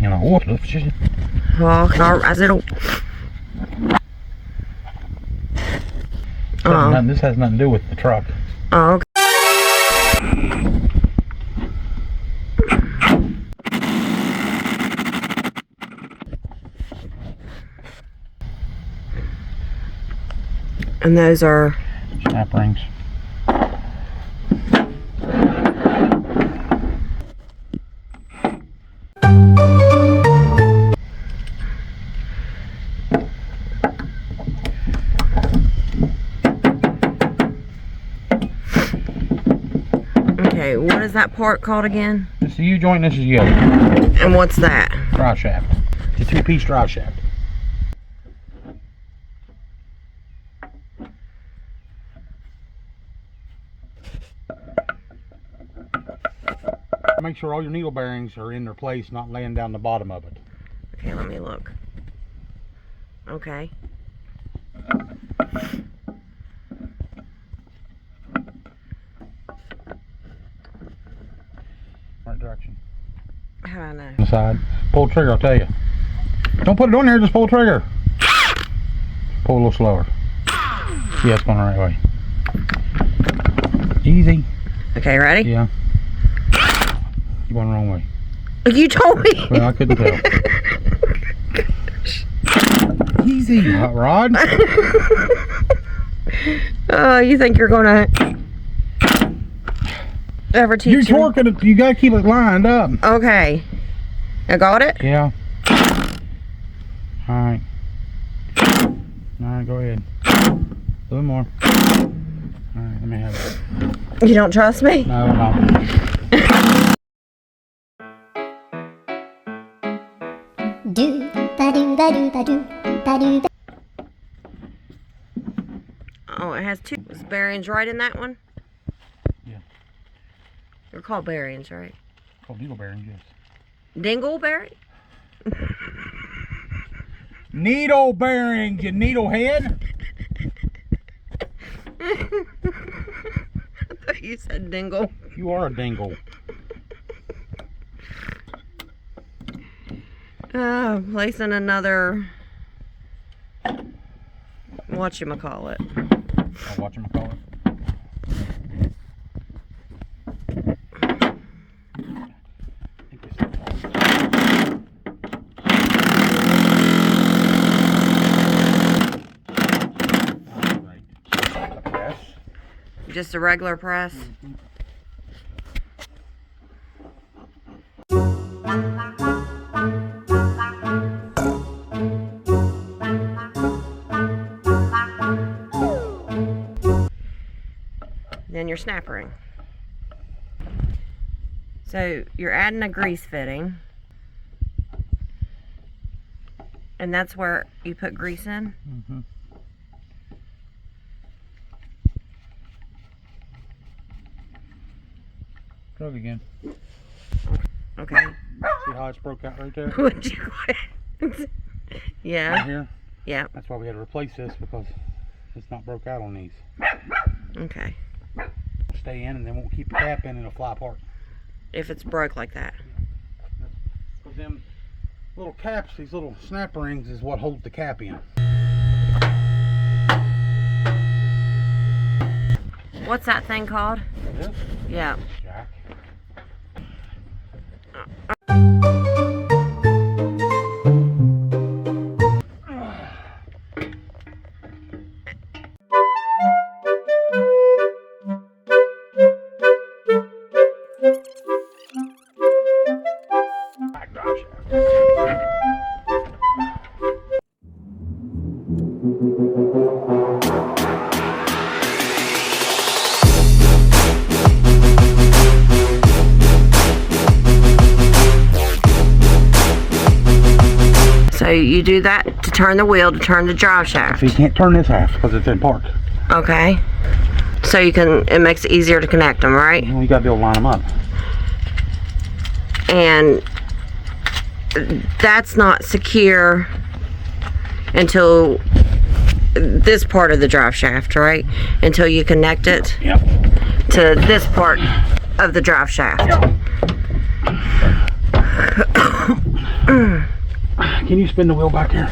You know what? Ja, klar. Also, This has nothing to do with the truck. oh, okay. And those are Snap rings. okay. What is that part called again? This is the U-joint, this is yoke. And what's that? Drive shaft. It's a two-piece drive shaft. Make sure all your needle bearings are in their place, not laying down the bottom of it. Okay, let me look. Okay. Right direction. How do I know? On the side. Pull the trigger, I'll tell you. Don't put it on there, just pull the trigger. Pull a little slower. Yeah, it's going the right way. Easy. Okay, ready? Yeah. You went the wrong way. You told me. Well, I couldn't tell. Easy, hot rod. Oh, you think you're gonna ever teach You're me? torquing it, you gotta keep it lined up. Okay. I got it? Yeah. Alright. Alright, go ahead. A little more. Alright, let me have it. You don't trust me? No, no. Do ba do ba do ba do ba do ba. Oh, it has two bearings right in that one? Yeah. They're called bearings, right? Called needle bearings, yes. Dingle bearing? Needle bearings, you needle head. I thought you said dingle. You are a dingle. Placing another whatchamacallit. I'll watch him call it. Just a regular press? Then your snap ring. So you're adding a grease fitting, and that's where you put grease in. Mm-hmm. Try it again. Okay. See how it's broke out right there? Would you? Yeah. Right here? Yeah. That's why we had to replace this, because it's not broke out on these. Okay. Stay in, and then won't keep the cap in, and it'll fly apart. If it's broke like that. Because them little caps, these little snap rings, is what holds the cap in. What's that thing called? This? Yeah. Jack. Back drive shaft. So you do that to turn the wheel, to turn the drive shaft. So you can't turn this half because it's in park. Okay. So you can, it makes it easier to connect them, right? Well, you got to be able to line them up. And that's not secure until this part of the drive shaft, right? Until you connect it Yep. to this part of the drive shaft. Can you spin the wheel back here?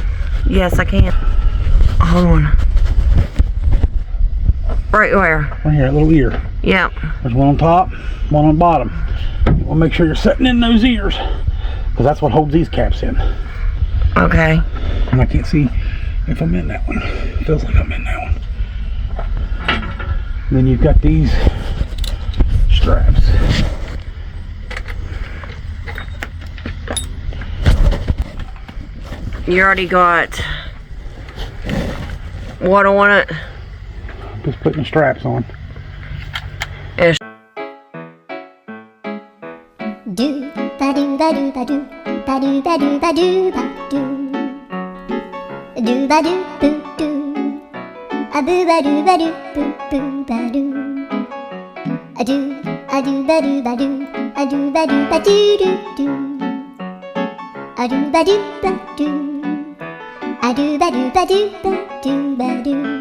Yes, I can. Hold on. Right where? Right here, that little ear. Yep. There's one on top, one on bottom. We'll make sure you're setting in those ears, because that's what holds these caps in. Okay. And I can't see if I'm in that one. It feels like I'm in that one. And then you've got these straps. You already got what on it? Just putting the straps on. And Do ba do ba do ba do ba do ba do ba do ba do ba do boo do a boo ba do ba do boo boo ba do a do ba do ba do a do ba do ba do do do a do ba do ba do a do ba do ba do ba do ba do.